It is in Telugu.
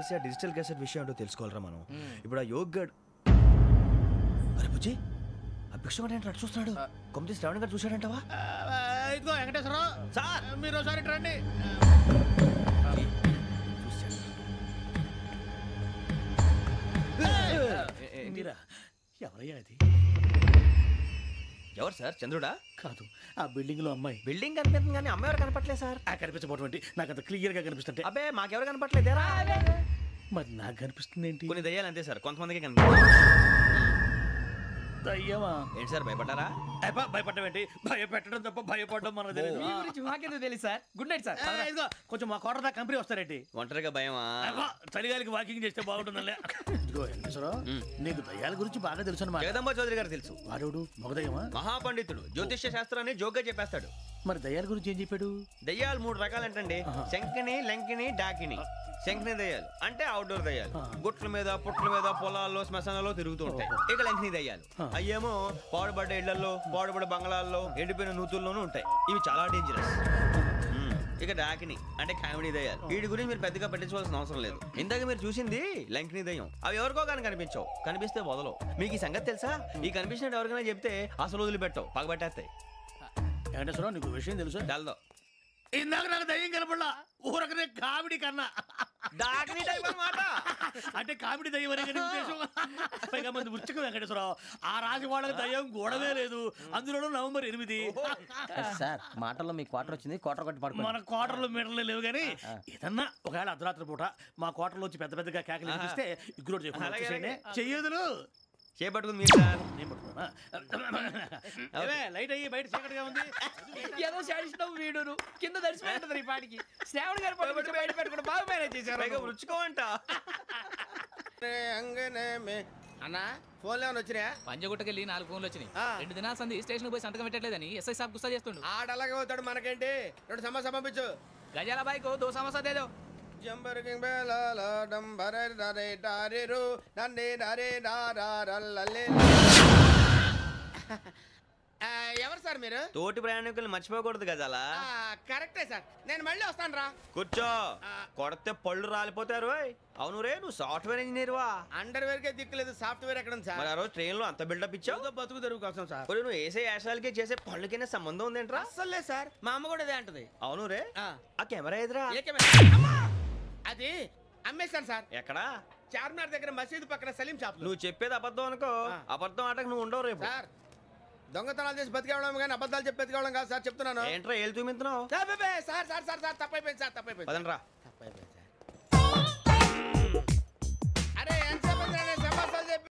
కలిసి ఆ డిజిటల్ క్యాసెట్ విషయం ఏంటో తెలుసుకోవాలరా మనం. ఇప్పుడు ఆ యోగ్ గడ్ అరే బుజ్జి ఆ భిక్షం ఏంటో అటు చూస్తున్నాడు. కొమ్మతి శ్రావణ్ గారు చూశాడంటవా? ఇదిగో వెంకటేశ్వరరావు సార్ మీరు ఒకసారి రండి. మీరా ఎవరయ్యా అది? ఎవరు సార్? చంద్రుడా? కాదు, ఆ బిల్డింగ్ లో అమ్మాయి. బిల్డింగ్ కనిపిస్తుంది కానీ అమ్మాయి ఎవరు కనపట్లేదు సార్. కనిపించబోటువంటి నాకు అంత క్లియర్ గా కనిపిస్తుంటే. అబ్బే మాకెవరు కనపట్లేదేరా? మరి నాకు కనిపిస్తుంది ఏంటి? కొన్ని దయ్యాలు అంతే సార్, కొంతమందికి కనిపిస్తుంది. దయ్యమా? ఏంటి సార్ భయపడ్డారా? భయపడడం ఏంటి? భయపెట్టడం తప్ప భయపడడం మనకు తెలియదు. మీ గురించి మాకెందుకు తెలుసు సార్? Good night sir. ఇదిగో కొంచెం మా కోట దాకా కంపెనీ వస్తారేంటి? ఒంటరిగా భయమా? చలిగాలికి వాకింగ్ చేస్తే బాగుంటుందిలే. ఇదిగో వెంకటేశ్వరరావు, నీకు దయ్యాల గురించి బాగా తెలుసు అన్నమాట. జగదంబ చౌదరి గారు తెలుసు. వాడు మగదయ్యమా? మహాపండితుడు, జ్యోతిష్య శాస్త్రాన్ని జోగ్గా చెప్పేస్తాడు. మరి దయ్యాల గురించి ఏం చెప్పాడు? దయ్యాలు 3 రకాలంటండి. శంకిని, లంకిని, డాకిని. శంకిని దయ్యాలు అంటే అవుట్డోర్ దయ్యాలు, గుట్ల మీద పుట్ల మీద పొలాల్లో శ్మశానాల్లో తిరుగుతూ ఉంటాయి. ఇక లంకిని దయ్యాలు అయ్యేమో పాడుబడ్డ ఇళ్లలో, పాడుబడ్డ బంగ్లాల్లో, ఎండిపోయిన నూతుల్లోనూ ఉంటాయి. ఇవి చాలా డేంజరస్. ఇక డాకిని అంటే కామెడీ దయ్యాలు. వీటి గురించి మీరు పెద్దగా పట్టించుకోవాల్సిన అవసరం లేదు. ఇందాక మీరు చూసింది లంకిని దయ్యం. అవి ఎవరికో కానీ కనిపించవు, కనిపిస్తే వదలవు. మీకు ఈ సంగతి తెలుసా? ఈ కనిపించినట్టు ఎవరికైనా చెప్తే అసలు వదిలిపెట్టవు, పగబట్టేస్తాయి. వెంకటేశ్వరరావు, నీకు విషయం తెలుసు? డల్దో ఇందాక నాకు దయ్యం కనపడలా, ఊరకనే కామెడీ కన్నా. డాకిని టైప్ అన్నమాట. అంటే కామెడీ దయ్యం అనే ఉద్దేశం. పైగా మంది ఉచ్చకం వెంకటేశ్వరరావు. ఆ రాజు వాళ్ళకి దయ్యం గోడవే లేదు, అందులోనూ నవంబర్ 8. సార్ మాటల్లో మీ క్వార్టర్ వచ్చింది, క్వార్టర్ కొట్టి పడుకో. మన క్వార్టర్లో మీటర్లు లేవు కానీ ఏదన్నా ఒకవేళ అర్ధరాత్రి పూట మా క్వార్టర్లో వచ్చి పెద్ద పెద్దగా కేకలు వినిపిస్తే ఇగ్గురు చెయ్యదులు చేపట్టుకుంది మీరు సార్. నేను పట్టుకున్నా. లైట్ అయ్యి బయట చీకటిగా ఉంది. ఏదో శాడిస్తున్నావు వీడును కింద దర్శనం ఈ పాటికి. శ్రావణ్ గారు పట్టుబట్టి బయట పెట్టుకుంటే బాగా మేనేజ్ చేశారు. రుచుకోమంట. అన్నా ఫోన్లో ఏమైనా వచ్చినాయా? పంజగుట్టకెళ్ళి 4 ఫోన్లు వచ్చినాయి. 2 దినాల సంది స్టేషన్ పోయి సంతకం పెట్టలేదని ఎస్ఐ సాబ్ గుస్తా చేస్తుండు. ఆడలాగే పోతాడు, మనకేంటి? 2 సమస్య పంపించు. గజాల బైక్ 2 సమస్య దేదో. జంబరకింగ్ బేలాల డంబరే డరే డారిరు నన్నే డరే డారారల్లలే. ఎవరు సార్ మీరు? తోటి ప్రయాణికులు మర్చిపోకూడదు గజాల. కరెక్టే సార్, నేను మళ్ళీ వస్తాను రా. కూర్చో, కొడితే పళ్ళు రాలిపోతారు. అవును రే, నువ్వు సాఫ్ట్వేర్ ఇంజనీర్ వా? అండర్వేర్ కే దిక్కులేదు, సాఫ్ట్వేర్ ఎక్కడ ఉంది సార్? మరి ఆ రోజు ట్రైన్ లో అంత బిల్డప్ ఇచ్చావు. బతుకు తెరుగు కోసం సార్. నువ్వు వేసే యాశాలకి చేసే పళ్ళకైనా సంబంధం ఉందేంట్రా? అస్సలు లేదు సార్, మా అమ్మ కూడా అదే అంటది. అవును రే, ఆ కెమెరా ఎదురా? అది అమ్మేశాను సార్. ఎక్కడా? చార్మినార్ దగ్గర మసీదు పక్కన సలీం షాప్. నువ్వు చెప్పేది అబద్ధం అనుకో, అబద్ధం ఆటకు నువ్వు ఉండవు రేపు. సార్ దొంగతనాలు చేసి బతికేవడం కానీ అబద్ధాలు చెప్పి బతికేవడం కాదు సార్, చెప్తున్నాను. ఏంట్రా ఏళ్ళు చూపించినావు? సార్ సార్ సార్ సార్ తప్పైపోయింది సార్, తప్పైపోయింది. పదండ్రా.